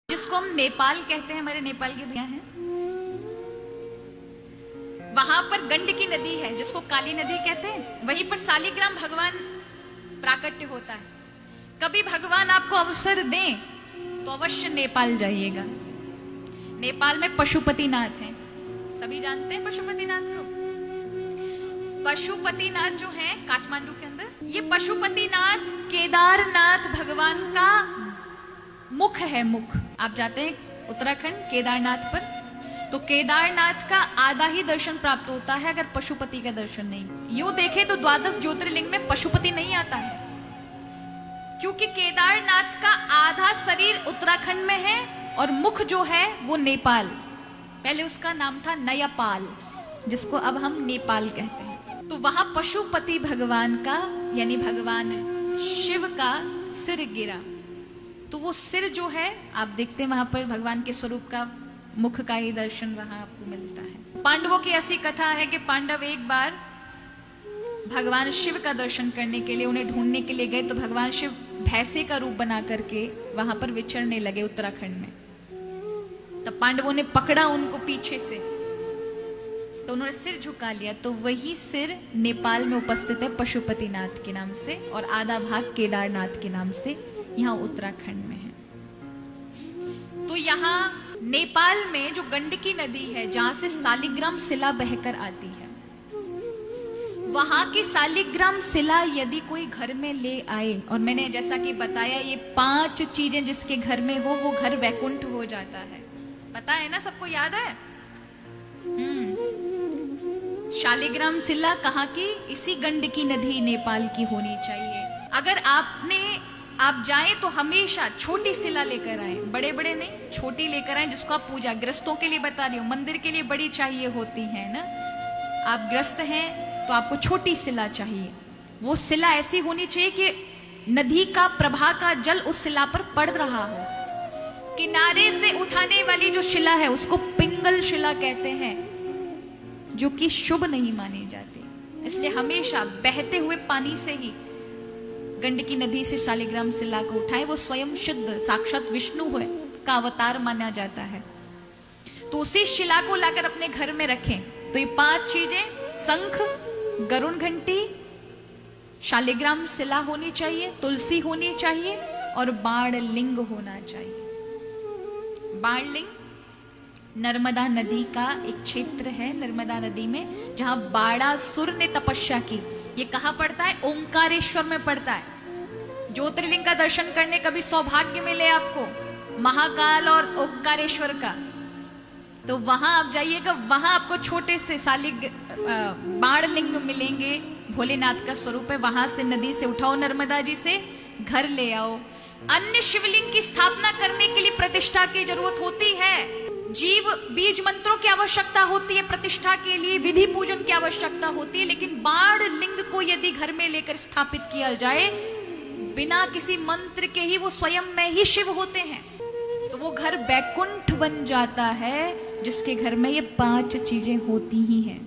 जिसको हम नेपाल कहते हैं, हमारे नेपाल के भैया हैं, वहां पर गंडकी नदी है जिसको काली नदी कहते हैं। वहीं पर शालिग्राम भगवान प्राकट्य होता है। कभी भगवान आपको अवसर दें तो अवश्य नेपाल जाइएगा। नेपाल में पशुपतिनाथ हैं, सभी जानते हैं पशुपतिनाथ को। पशुपतिनाथ जो है काठमांडू के अंदर, ये पशुपतिनाथ केदारनाथ भगवान का मुख है। मुख आप जाते हैं उत्तराखंड केदारनाथ पर, तो केदारनाथ का आधा ही दर्शन प्राप्त होता है अगर पशुपति का दर्शन नहीं। यूं देखे तो 12 ज्योतिर्लिंग में पशुपति नहीं आता है, क्योंकि केदारनाथ का आधा शरीर उत्तराखंड में है और मुख जो है वो नेपाल। पहले उसका नाम था नयापाल, जिसको अब हम नेपाल कहते हैं। तो वहां पशुपति भगवान का यानी भगवान शिव का सिर गिरा, तो वो सिर जो है आप देखते हैं वहां पर भगवान के स्वरूप का मुख का ही दर्शन वहां आपको मिलता है। पांडवों की ऐसी कथा है कि पांडव एक बार भगवान शिव का दर्शन करने के लिए उन्हें ढूंढने के लिए गए, तो भगवान शिव भैंसे का रूप बना करके वहां पर विचरने लगे उत्तराखंड में। तब पांडवों ने पकड़ा उनको पीछे से, तो उन्होंने सिर झुका लिया। तो वही सिर नेपाल में उपस्थित है पशुपतिनाथ के नाम से, और आधा भाग केदारनाथ के नाम से यहाँ उत्तराखंड में है। तो यहाँ नेपाल में जो गंडकी नदी है, जहां से शालिग्राम शिला बहकर आती है, वहां की शालिग्राम शिला यदि कोई घर में ले आए, और मैंने जैसा कि बताया ये 5 चीजें जिसके घर में हो वो घर वैकुंठ हो जाता है। पता है ना, सबको याद है। शालिग्राम शिला कहाँ की? इसी गंडकी नदी नेपाल की होनी चाहिए। अगर आप जाएं तो हमेशा छोटी शिला लेकर आए, बड़े बड़े नहीं, छोटी लेकर आए, जिसको आप पूजा ग्रस्तों के लिए बता रही हूँ, मंदिर के लिए बड़ी चाहिए होती है ना। आप ग्रस्त हैं तो आपको छोटी शिला चाहिए। वो शिला ऐसी होनी चाहिए कि नदी का प्रवाह का जल उस शिला पर पड़ रहा हो। किनारे से उठाने वाली जो शिला है उसको पिंगल शिला कहते हैं, जो कि शुभ नहीं मानी जाती। इसलिए हमेशा बहते हुए पानी से ही गंडकी नदी से शालिग्राम शिला को उठाए। वो स्वयं शुद्ध साक्षात विष्णु है का अवतार माना जाता है। तो उसी शिला को लाकर अपने घर में रखें। तो ये 5 चीजें, शंख, गरुण घंटी, शालिग्राम शिला होनी चाहिए, तुलसी होनी चाहिए और बाण लिंग होना चाहिए। बाण लिंग नर्मदा नदी का एक क्षेत्र है, नर्मदा नदी में, जहां बाणासुर ने तपस्या की। ये कहाँ पड़ता है? ओंकारेश्वर में पड़ता है। ज्योतिर्लिंग का दर्शन करने कभी सौभाग्य मिले आपको, महाकाल और ओंकारेश्वर का, तो वहां आप जाइएगा। वहां आपको छोटे से बाण लिंग मिलेंगे, भोलेनाथ का स्वरूप है। वहां से नदी से उठाओ, नर्मदा जी से घर ले आओ। अन्य शिवलिंग की स्थापना करने के लिए प्रतिष्ठा की जरूरत होती है। जीव बीज मंत्रों की आवश्यकता होती है प्रतिष्ठा के लिए, विधि पूजन की आवश्यकता होती है। लेकिन बाण लिंग को यदि घर में लेकर स्थापित किया जाए बिना किसी मंत्र के ही, वो स्वयं में ही शिव होते हैं, तो वो घर वैकुंठ बन जाता है, जिसके घर में ये 5 चीजें होती ही हैं।